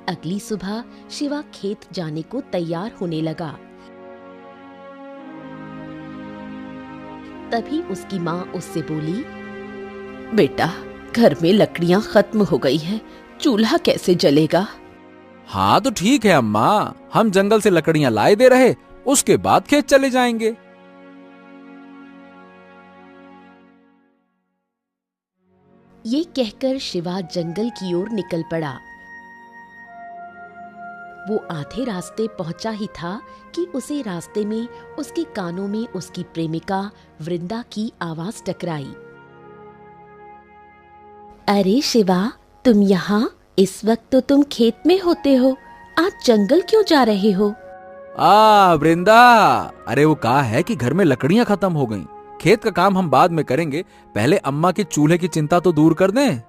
अगली सुबह शिवा खेत जाने को तैयार होने लगा। तभी उसकी माँ उससे बोली, बेटा, घर में लकड़ियाँ खत्म हो गई हैं, चूल्हा कैसे जलेगा? हाँ तो ठीक है अम्मा, हम जंगल से लकड़ियां लाए दे रहे, उसके बाद खेत चले जाएंगे। ये कहकर शिवा जंगल की ओर निकल पड़ा। वो आधे रास्ते पहुंचा ही था कि उसे रास्ते में उसके कानों में उसकी प्रेमिका वृंदा की आवाज टकराई। अरे शिवा, तुम यहाँ? इस वक्त तो तुम खेत में होते हो, आज जंगल क्यों जा रहे हो? वृंदा, अरे वो कहा है कि घर में लकड़ियां खत्म हो गईं, खेत का काम हम बाद में करेंगे, पहले अम्मा के चूल्हे की चिंता तो दूर कर दें।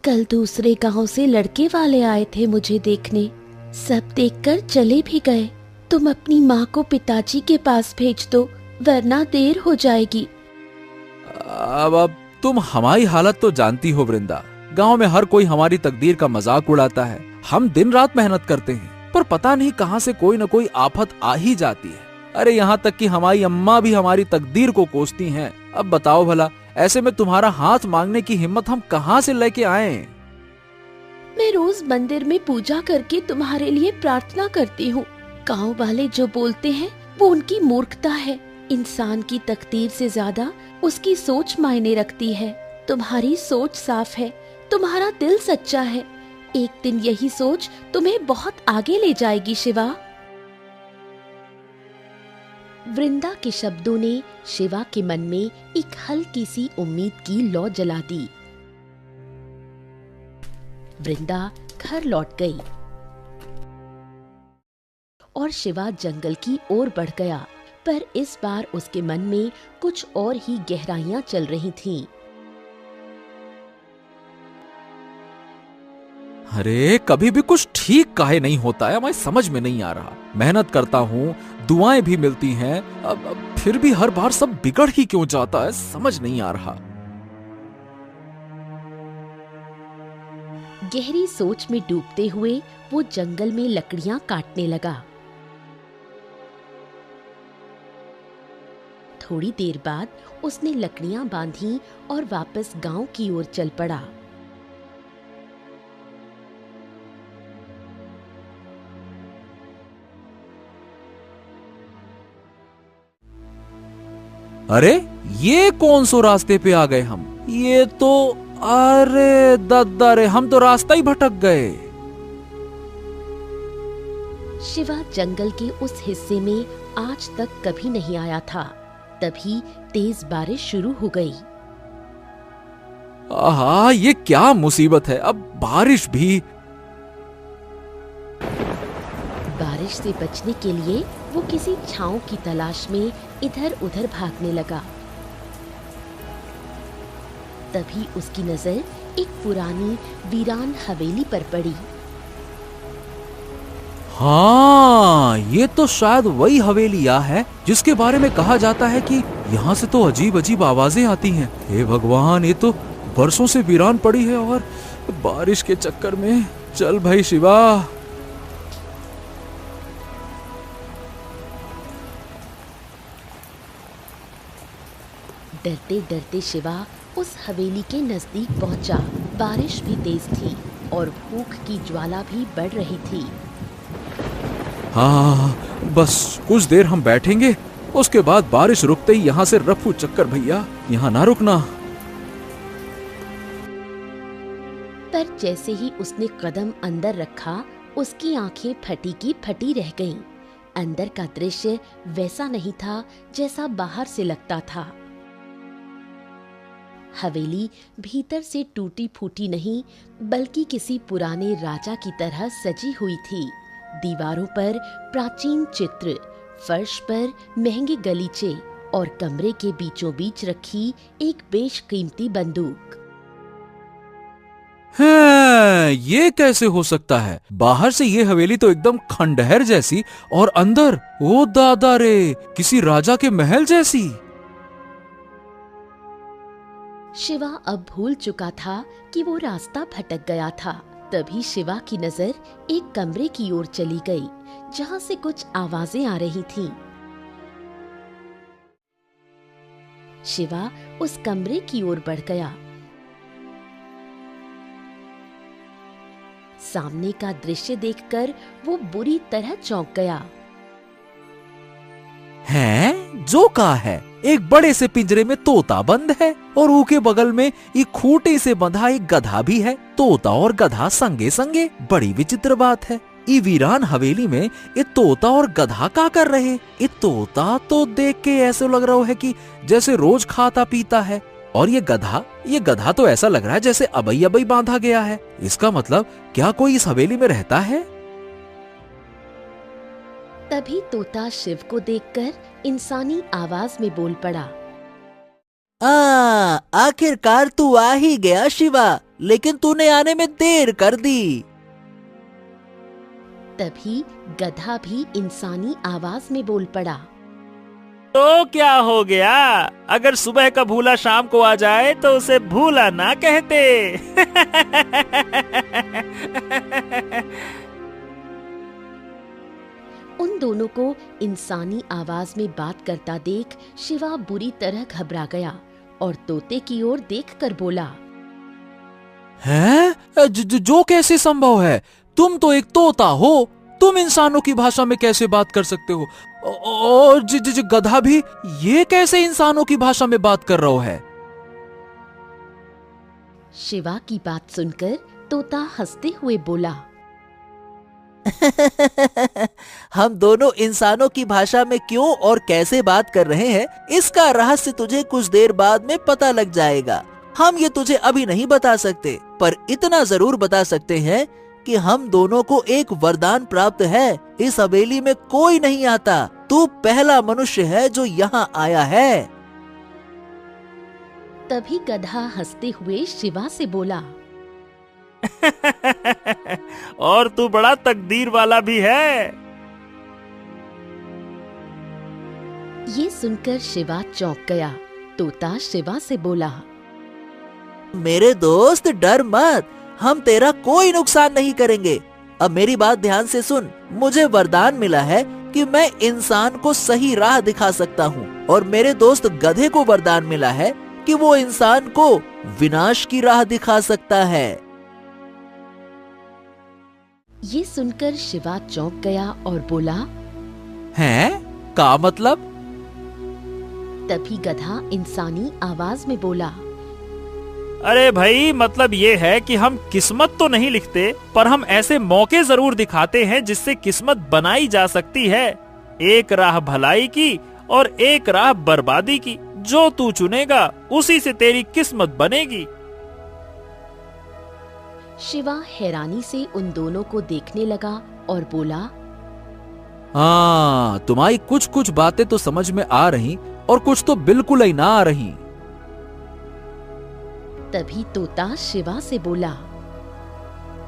कल दूसरे गांव से लड़के वाले आए थे मुझे देखने, सब देखकर चले भी गए। तुम अपनी माँ को पिताजी के पास भेज दो, वरना देर हो जाएगी। अब तुम हमारी हालत तो जानती हो वृंदा, गांव में हर कोई हमारी तकदीर का मजाक उड़ाता है। हम दिन रात मेहनत करते हैं, पर पता नहीं कहां से कोई न कोई आफत आ ही जाती है। अरे यहाँ तक कि हमारी अम्मा भी हमारी तकदीर को कोसती हैं। अब बताओ भला, ऐसे में तुम्हारा हाथ मांगने की हिम्मत हम कहां से लेके आए? मैं रोज मंदिर में पूजा करके तुम्हारे लिए प्रार्थना करती हूँ। गाँव वाले जो बोलते हैं वो उनकी मूर्खता है। इंसान की तकदीर से ज्यादा उसकी सोच मायने रखती है। तुम्हारी सोच साफ है, तुम्हारा दिल सच्चा है। एक दिन यही सोच तुम्हें बहुत आगे ले जाएगी शिवा। वृंदा के शब्दों ने शिवा के मन में एक हल्की सी उम्मीद की लौ जला दी। वृंदा घर लौट गई और शिवा जंगल की ओर बढ़ गया, पर इस बार उसके मन में कुछ और ही गहराइयां चल रही थीं। अरे कभी भी कुछ ठीक काहे नहीं होता है, मैं समझ में नहीं आ रहा। मेहनत करता हूँ, दुआएं भी मिलती हैं, अब फिर भी हर बार सब बिगड़ ही क्यों जाता है, समझ नहीं आ रहा। गहरी सोच में डूबते हुए वो जंगल में लकड़ियां काटने लगा। थोड़ी देर बाद उसने लकड़ियां बांधी और वापस गांव की ओर चल पड़ा। अरे ये कौन सो रास्ते पे आ गए हम? ये तो, अरे दद्दा रे, हम तो रास्ता ही भटक गए। शिवा जंगल के उस हिस्से में आज तक कभी नहीं आया था। तभी तेज बारिश शुरू हो गई। आहा, ये क्या मुसीबत है, अब बारिश भी। बारिश से बचने के लिए वो किसी छांव की तलाश में इधर उधर भागने लगा। तभी उसकी नजर एक पुरानी वीरान हवेली पर पड़ी। हाँ, ये तो शायद वही हवेलिया है जिसके बारे में कहा जाता है कि यहाँ से तो अजीब अजीब आवाजें आती हैं। हे भगवान, ये तो बरसों से वीरान पड़ी है और बारिश के चक्कर में। चल भाई शिवा। डरते डरते शिवा उस हवेली के नजदीक पहुंचा। बारिश भी तेज थी और भूख की ज्वाला भी बढ़ रही थी। हाँ, बस कुछ देर हम बैठेंगे, उसके बाद बारिश रुकते ही यहाँ से रफू चक्कर भैया, यहाँ ना रुकना। पर जैसे ही उसने कदम अंदर रखा, उसकी आंखें फटी की फटी रह गईं। अंदर का दृश्य वैसा नहीं था जैसा बाहर से लगता था। हवेली भीतर से टूटी फूटी नहीं, बल्कि किसी पुराने राजा की तरह सजी हुई थी। दीवारों पर प्राचीन चित्र, फर्श पर महंगे गलीचे और कमरे के बीचों बीच रखी एक बेशकीमती बंदूक। हैं, ये कैसे हो सकता है? बाहर से ये हवेली तो एकदम खंडहर जैसी और अंदर, ओ दादा रे, किसी राजा के महल जैसी। शिवा अब भूल चुका था कि वो रास्ता भटक गया था। तभी शिवा की नजर एक कमरे की ओर चली गई जहाँ से कुछ आवाजें आ रही थीं। शिवा उस कमरे की ओर बढ़ गया। सामने का दृश्य देखकर वो बुरी तरह चौंक गया। हैं? जो कहा है, एक बड़े से पिंजरे में तोता बंद है और ऊके बगल में एक खूंटे से बंधा एक गधा भी है। तोता और गधा संगे संगे, बड़ी विचित्र बात है। ये वीरान हवेली में ये तोता और गधा क्या कर रहे? ये तोता तो देख के ऐसे लग रहा है कि जैसे रोज खाता पीता है, और ये गधा तो ऐसा लग रहा है जैसे अबई अबई बांधा गया है। इसका मतलब क्या कोई इस हवेली में रहता है? तभी तोता शिव को देखकर इंसानी आवाज में बोल पड़ा। आखिरकार तू आ ही गया शिवा, लेकिन तूने आने में देर कर दी। तभी गधा भी इंसानी आवाज में बोल पड़ा। तो क्या हो गया? अगर सुबह का भूला शाम को आ जाए तो उसे भूला ना कहते। उन दोनों को इंसानी आवाज में बात करता देख शिवा बुरी तरह घबरा गया और तोते की ओर देखकर बोला, हैं? जो कैसे संभव है? तुम तो एक तोता हो, तुम इंसानों की भाषा में कैसे बात कर सकते हो? और गधा भी ये कैसे इंसानों की भाषा में बात कर रहा है? शिवा की बात सुनकर तोता हंसते हुए बोला, हम दोनों इंसानों की भाषा में क्यों और कैसे बात कर रहे हैं, इसका रहस्य तुझे कुछ देर बाद में पता लग जाएगा। हम ये तुझे अभी नहीं बता सकते, पर इतना जरूर बता सकते हैं कि हम दोनों को एक वरदान प्राप्त है। इस हवेली में कोई नहीं आता, तू पहला मनुष्य है जो यहाँ आया है। तभी गधा हंसते हुए शिवा से बोला, और तू बड़ा तकदीर वाला भी है। ये सुनकर शिवा चौंक गया। तोता शिवा से बोला, मेरे दोस्त डर मत, हम तेरा कोई नुकसान नहीं करेंगे। अब मेरी बात ध्यान से सुन, मुझे वरदान मिला है कि मैं इंसान को सही राह दिखा सकता हूँ, और मेरे दोस्त गधे को वरदान मिला है कि वो इंसान को विनाश की राह दिखा सकता है। ये सुनकर शिवा चौंक गया और बोला, हैं? का मतलब? तभी गधा इंसानी आवाज में बोला, अरे भाई, मतलब ये है कि हम किस्मत तो नहीं लिखते, पर हम ऐसे मौके जरूर दिखाते हैं जिससे किस्मत बनाई जा सकती है। एक राह भलाई की और एक राह बर्बादी की। जो तू चुनेगा उसी से तेरी किस्मत बनेगी। शिवा हैरानी से उन दोनों को देखने लगा और बोला, हाँ, तुम्हारी कुछ कुछ बातें तो समझ में आ रही और कुछ तो बिल्कुल ही ना आ रही। तभी तोता शिवा से बोला,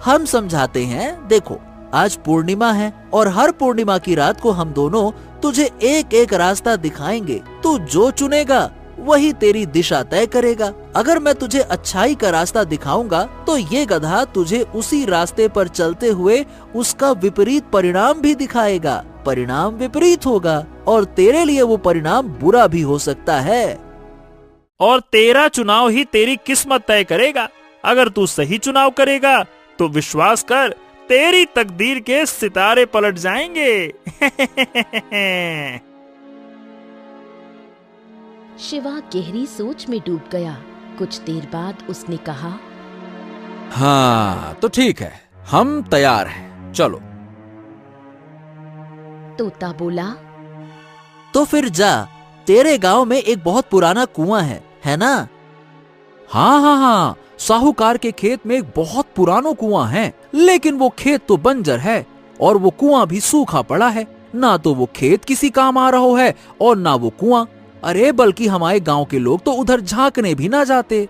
हम समझाते हैं। देखो, आज पूर्णिमा है और हर पूर्णिमा की रात को हम दोनों तुझे एक एक रास्ता दिखाएंगे। तू जो चुनेगा वही तेरी दिशा तय करेगा। अगर मैं तुझे अच्छाई का रास्ता दिखाऊंगा तो ये गधा तुझे उसी रास्ते पर चलते हुए उसका विपरीत परिणाम भी दिखाएगा। परिणाम विपरीत होगा और तेरे लिए वो परिणाम बुरा भी हो सकता है। और तेरा चुनाव ही तेरी किस्मत तय करेगा। अगर तू सही चुनाव करेगा तो विश्वास कर, तेरी तकदीर के सितारे पलट जाएंगे। शिवा गहरी सोच में डूब गया। कुछ देर बाद उसने कहा, हाँ तो ठीक है, हम तैयार हैं, चलो। तोता बोला, तो फिर जा, तेरे गांव में एक बहुत पुराना कुआं है ना? हाँ हाँ हाँ, साहूकार के खेत में एक बहुत पुराना कुआं है, लेकिन वो खेत तो बंजर है और वो कुआं भी सूखा पड़ा है। ना तो वो खेत किसी काम आ रहा है और ना वो कुआं। अरे बल्कि हमारे गांव के लोग तो उधर झांकने भी ना जाते।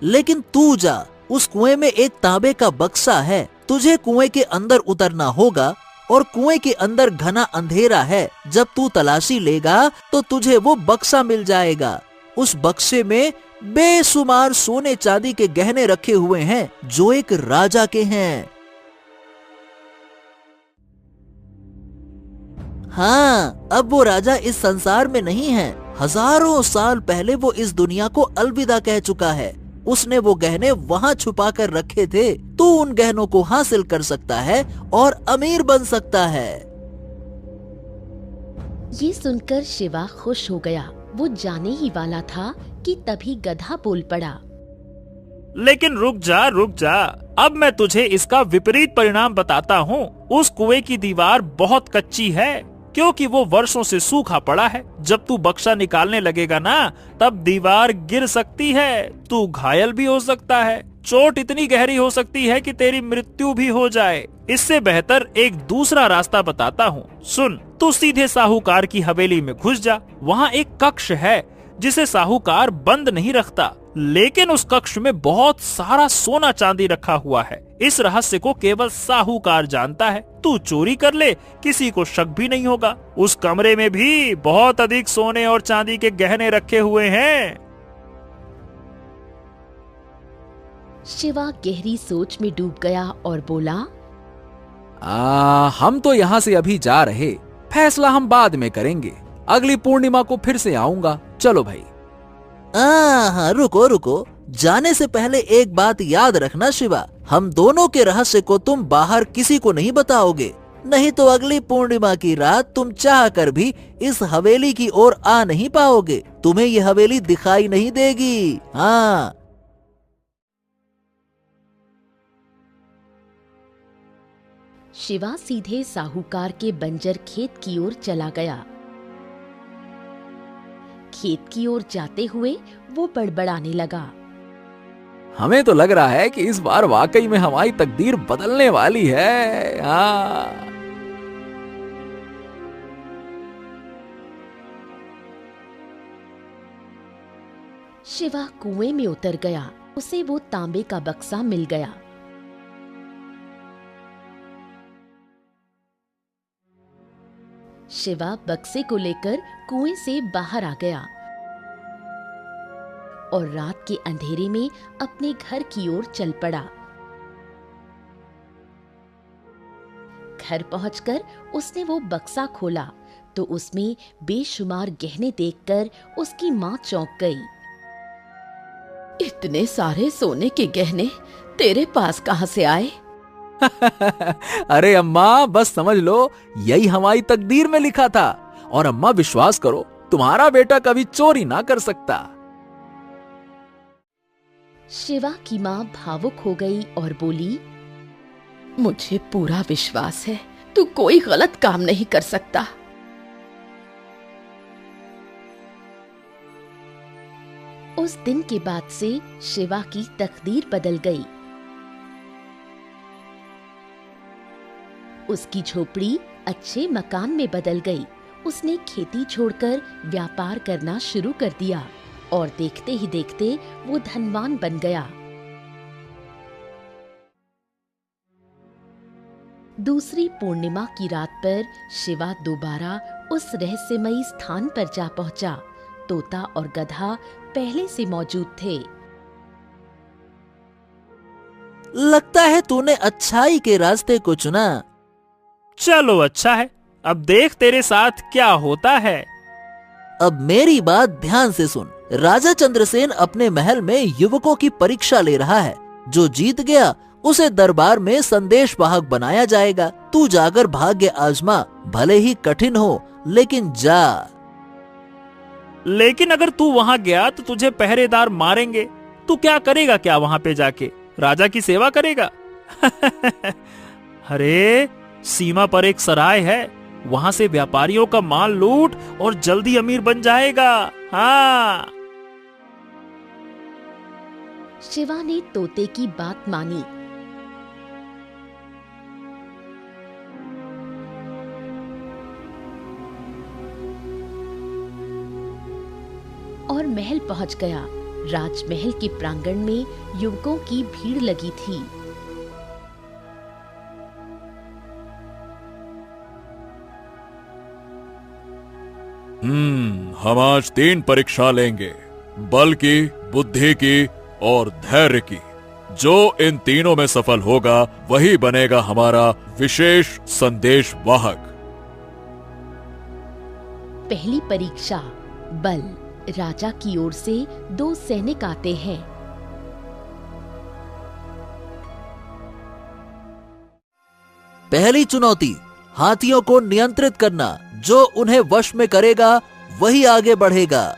लेकिन तू जा, उस कुएं में एक तांबे का बक्सा है। तुझे कुएं के अंदर उतरना होगा और कुएं के अंदर घना अंधेरा है। जब तू तलाशी लेगा तो तुझे वो बक्सा मिल जाएगा। उस बक्से में बेशुमार सोने चांदी के गहने रखे हुए हैं जो एक राजा के हैं। हाँ, अब वो राजा इस संसार में नहीं है। हजारों साल पहले वो इस दुनिया को अलविदा कह चुका है। उसने वो गहने वहाँ छुपा कर रखे थे। तू उन गहनों को हासिल कर सकता है और अमीर बन सकता है। ये सुनकर शिवा खुश हो गया। वो जाने ही वाला था कि तभी गधा बोल पड़ा। लेकिन रुक जा, अब मैं तुझे इसका विपरीत परिणाम बताता हूँ। उस कुएं की दीवार बहुत कच्ची है, क्योंकि वो वर्षों से सूखा पड़ा है। जब तू बक्सा निकालने लगेगा ना, तब दीवार गिर सकती है, तू घायल भी हो सकता है, चोट इतनी गहरी हो सकती है कि तेरी मृत्यु भी हो जाए। इससे बेहतर एक दूसरा रास्ता बताता हूँ, सुन। तू सीधे साहूकार की हवेली में घुस जा। वहाँ एक कक्ष है जिसे साहूकार बंद नहीं रखता, लेकिन उस कक्ष में बहुत सारा सोना चांदी रखा हुआ है। इस रहस्य को केवल साहूकार जानता है। तू चोरी कर ले, किसी को शक भी नहीं होगा। उस कमरे में भी बहुत अधिक सोने और चांदी के गहने रखे हुए हैं। शिवा गहरी सोच में डूब गया और बोला, हम तो यहाँ से अभी जा रहे, फैसला हम बाद में करेंगे। अगली पूर्णिमा को फिर से आऊंगा। चलो भाई। हाँ, रुको, जाने से पहले एक बात याद रखना शिवा, हम दोनों के रहस्य को तुम बाहर किसी को नहीं बताओगे, नहीं तो अगली पूर्णिमा की रात तुम चाह कर भी इस हवेली की ओर आ नहीं पाओगे। तुम्हें ये हवेली दिखाई नहीं देगी। हाँ। शिवा सीधे साहूकार के बंजर खेत की ओर चला गया। खेत की ओर जाते हुए वो बड़बड़ाने लगा, हमें तो लग रहा है कि इस बार वाकई में हमारी तकदीर बदलने वाली है। हाँ। शिवा कुएं में उतर गया। उसे वो तांबे का बक्सा मिल गया। शिवा बक्से को लेकर कुएं से बाहर आ गया और रात के अंधेरे में अपने घर की ओर चल पड़ा। घर पहुंचकर उसने वो बक्सा खोला तो उसमें बेशुमार गहने देखकर उसकी मां चौंक गई। इतने सारे सोने के गहने तेरे पास कहां से आए? अरे अम्मा, बस समझ लो यही हमारी तकदीर में लिखा था। और अम्मा विश्वास करो, तुम्हारा बेटा कभी चोरी ना कर सकता। शिवा की मां भावुक हो गई और बोली, मुझे पूरा विश्वास है तू कोई गलत काम नहीं कर सकता। उस दिन के बाद से शिवा की तकदीर बदल गई। उसकी झोपड़ी अच्छे मकान में बदल गई। उसने खेती छोड़कर व्यापार करना शुरू कर दिया और देखते ही देखते वो धनवान बन गया। दूसरी पूर्णिमा की रात पर शिवा दोबारा उस रहस्यमयी स्थान पर जा पहुंचा। तोता और गधा पहले से मौजूद थे। लगता है तूने अच्छाई के रास्ते को चुना। चलो अच्छा है, अब देख तेरे साथ क्या होता है। अब मेरी बात ध्यान से सुन। राजा चंद्रसेन अपने महल में युवकों की परीक्षा ले रहा है। जो जीत गया उसे दरबार में संदेश वाहक बनाया जाएगा। तू जाकर भाग्य आजमा, भले ही कठिन हो, लेकिन जा। लेकिन अगर तू वहाँ गया तो तुझे पहरेदार मारेंगे। तू क्या करेगा? क्या वहाँ पे जाके राजा की सेवा करेगा? अरे सीमा पर एक सराय है, वहाँ से व्यापारियों का माल लूट और जल्दी अमीर बन जाएगा। हाँ। शिवा ने तोते की बात मानी। और महल पहुंच गया। राजमहल के प्रांगण में युवकों की भीड़ लगी थी। हम आज 3 परीक्षा लेंगे, बल की, बुद्धि की और धैर्य की। जो इन तीनों में सफल होगा वही बनेगा हमारा विशेष संदेश वाहक। पहली परीक्षा बल। राजा की ओर से 2 सैनिक आते हैं। पहली चुनौती, हाथियों को नियंत्रित करना। जो उन्हें वश में करेगा वही आगे बढ़ेगा।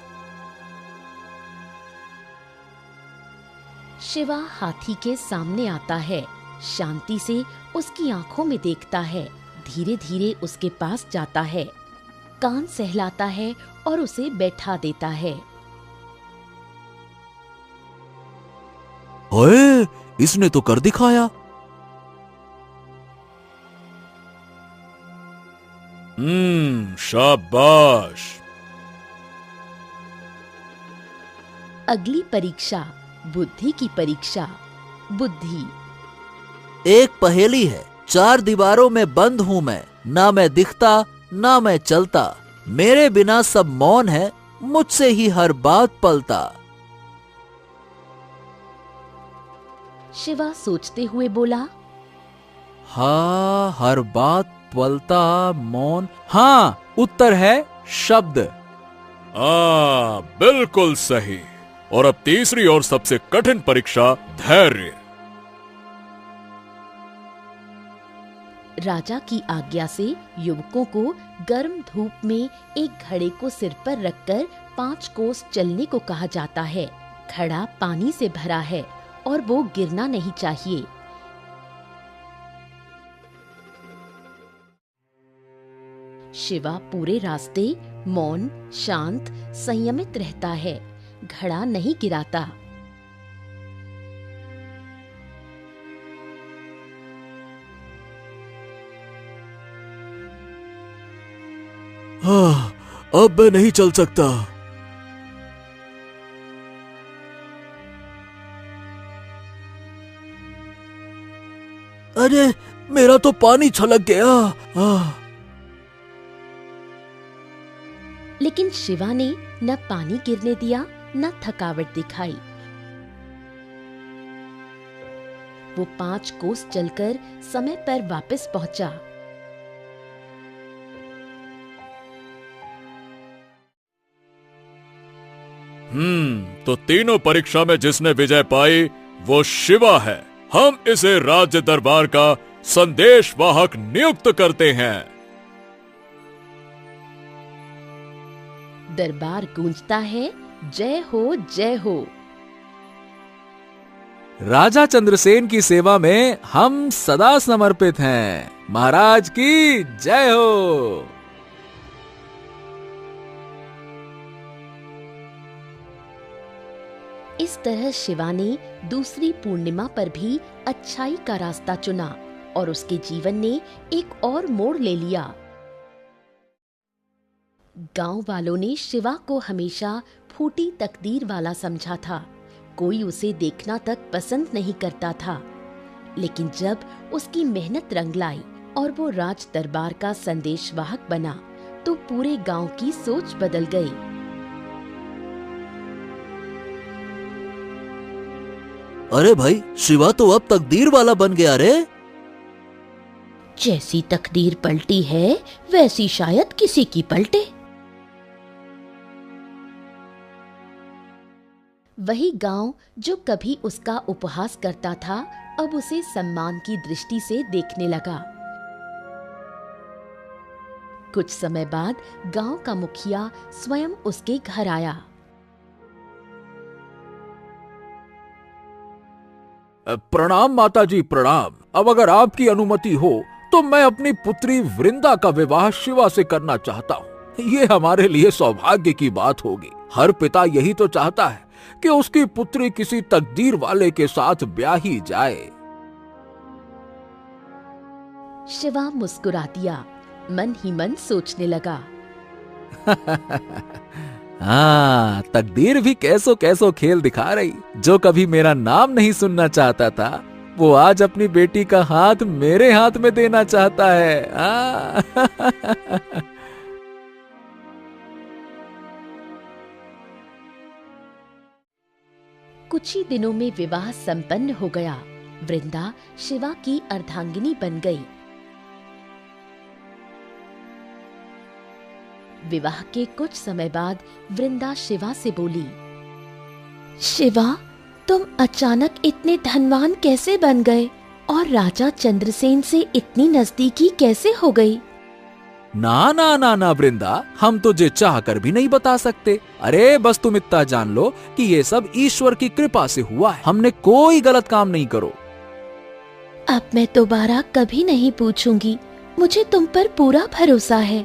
शिवा हाथी के सामने आता है, शांति से उसकी आंखों में देखता है, धीरे धीरे उसके पास जाता है, कान सहलाता है और उसे बैठा देता है। ओए, इसने तो कर दिखाया। शाबाश। अगली परीक्षा बुद्धि की परीक्षा। बुद्धि। एक पहेली है, 4 दीवारों में बंद हूँ मैं, ना मैं दिखता ना मैं चलता, मेरे बिना सब मौन है, मुझसे ही हर बात पलता। शिवा सोचते हुए बोला, हाँ, हर बात पलता, मौन। हाँ, उत्तर है शब्द। बिल्कुल सही। और अब तीसरी और सबसे कठिन परीक्षा धैर्य। राजा की आज्ञा से युवकों को गर्म धूप में एक घड़े को सिर पर रखकर 5 कोस चलने को कहा जाता है। घड़ा पानी से भरा है और वो गिरना नहीं चाहिए। शिवा पूरे रास्ते मौन, शांत, संयमित रहता है, घड़ा नहीं गिराता। हाँ, अब मैं नहीं चल सकता। अरे, मेरा तो पानी छलक गया। लेकिन शिवा ने न पानी गिरने दिया न थकावट दिखाई। वो 5 कोस चलकर समय पर वापस पहुंचा। तो तीनों परीक्षा में जिसने विजय पाई वो शिवा है। हम इसे राज्य दरबार का संदेश वाहक नियुक्त करते हैं। दरबार गूंजता है, जय हो जय हो। राजा चंद्रसेन की सेवा में हम सदा समर्पित हैं। महाराज की जय हो। इस तरह शिवा ने दूसरी पूर्णिमा पर भी अच्छाई का रास्ता चुना और उसके जीवन ने एक और मोड़ ले लिया। गांव वालों ने शिवा को हमेशा फूटी तकदीर वाला समझा था। कोई उसे देखना तक पसंद नहीं करता था। लेकिन जब उसकी मेहनत रंग लाई और वो राज दरबार का संदेशवाहक बना तो पूरे गांव की सोच बदल गई। अरे भाई, शिवा तो अब तकदीर वाला बन गया रे। जैसी तकदीर पलटी है वैसी शायद किसी की पलटे। वही गांव जो कभी उसका उपहास करता था अब उसे सम्मान की दृष्टि से देखने लगा। कुछ समय बाद गांव का मुखिया स्वयं उसके घर आया। प्रणाम माता जी, प्रणाम। अब अगर आपकी अनुमति हो तो मैं अपनी पुत्री वृंदा का विवाह शिवा से करना चाहता हूँ। ये हमारे लिए सौभाग्य की बात होगी। हर पिता यही तो चाहता है कि उसकी पुत्री किसी तकदीर वाले के साथ ब्याही जाए। शिवा मुस्कुरा दिया, मन ही मन सोचने लगा। हाँ, तकदीर भी कैसो कैसो खेल दिखा रही। जो कभी मेरा नाम नहीं सुनना चाहता था वो आज अपनी बेटी का हाथ मेरे हाथ में देना चाहता है। कुछ ही दिनों में विवाह संपन्न हो गया। वृंदा शिवा की अर्धांगिनी बन गई। विवाह के कुछ समय बाद वृंदा शिवा से बोली, शिवा, तुम अचानक इतने धनवान कैसे बन गए और राजा चंद्रसेन से इतनी नजदीकी कैसे हो गई? ना ना ना ना वृंदा, हम तुझे चाह कर भी नहीं बता सकते। अरे बस तुम इतना जान लो कि ये सब ईश्वर की कृपा से हुआ है। हमने कोई गलत काम नहीं करो। अब मैं दोबारा कभी नहीं पूछूंगी। मुझे तुम पर पूरा भरोसा है।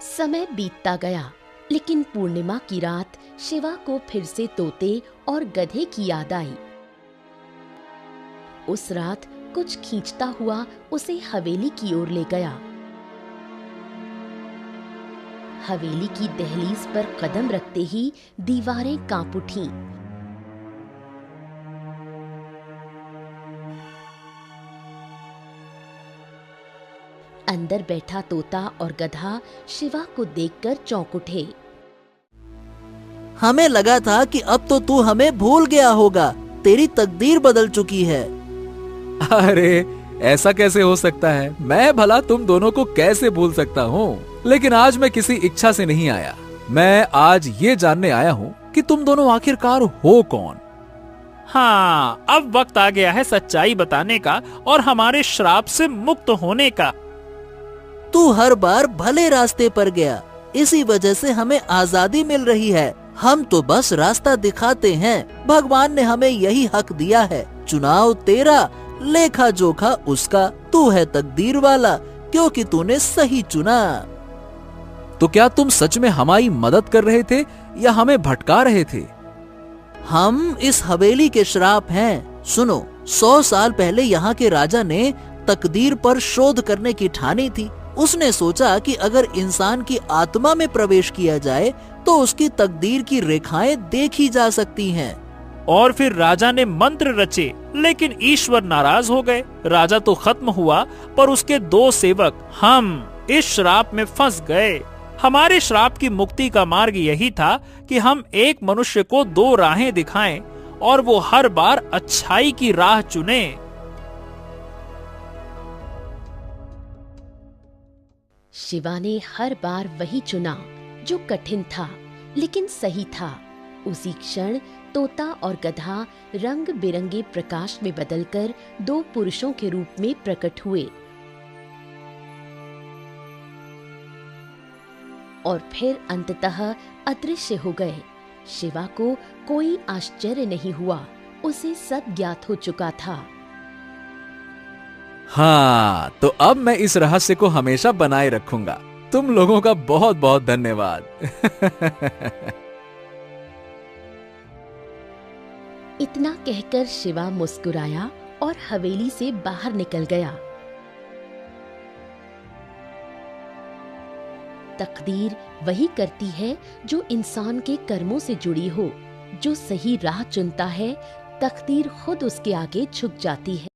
समय बीतता गया, लेकिन पूर्णिमा की रात शिवा को फिर से तोते और गधे की याद आई। उस रात कुछ खींचता हुआ उसे हवेली की ओर ले गया। हवेली की दहलीज पर कदम रखते ही दीवारें कांप उठीं। अंदर बैठा तोता और गधा शिवा को देखकर चौंक उठे। हमें लगा था कि अब तो तू हमें भूल गया होगा। तेरी तकदीर बदल चुकी है। अरे ऐसा कैसे हो सकता है? मैं भला तुम दोनों को कैसे भूल सकता हूँ? लेकिन आज मैं किसी इच्छा से नहीं आया। मैं आज ये जानने आया हूँ कि तुम दोनों आखिरकार हो कौन। हाँ, अब वक्त आ गया है सच्चाई बताने का और हमारे श्राप से मुक्त होने का। तू हर बार भले रास्ते पर गया, इसी वजह से हमें आजादी मिल रही है। हम तो बस रास्ता दिखाते हैं। भगवान ने हमें यही हक दिया है। चुनाव तेरा, लेखा जोखा उसका। तू है तकदीर वाला, क्योंकि तूने सही चुना। तो क्या तुम सच में हमारी मदद कर रहे थे या हमें भटका रहे थे? हम इस हवेली के श्राप हैं। सुनो, 100 साल पहले यहाँ के राजा ने तकदीर पर शोध करने की ठानी थी। उसने सोचा कि अगर इंसान की आत्मा में प्रवेश किया जाए तो उसकी तकदीर की रेखाएं देखी जा सकती हैं। और फिर राजा ने मंत्र रचे, लेकिन ईश्वर नाराज हो गए। राजा तो खत्म हुआ, पर उसके 2 सेवक हम इस श्राप में फंस गए। हमारे श्राप की मुक्ति का मार्ग यही था कि हम एक मनुष्य को 2 राहें दिखाएं और वो हर बार अच्छाई की राह चुने। शिवा ने हर बार वही चुना जो कठिन था, लेकिन सही था। उसी क्षण तोता और गधा रंग बिरंगे प्रकाश में बदलकर 2 पुरुषों के रूप में प्रकट हुए और फिर अंततः अदृश्य हो गए। शिवा को कोई आश्चर्य नहीं हुआ, उसे सब ज्ञात हो चुका था। हाँ, तो अब मैं इस रहस्य को हमेशा बनाए रखूंगा। तुम लोगों का बहुत बहुत धन्यवाद। इतना कहकर शिवा मुस्कुराया और हवेली से बाहर निकल गया। तकदीर वही करती है जो इंसान के कर्मों से जुड़ी हो। जो सही राह चुनता है, तकदीर खुद उसके आगे झुक जाती है।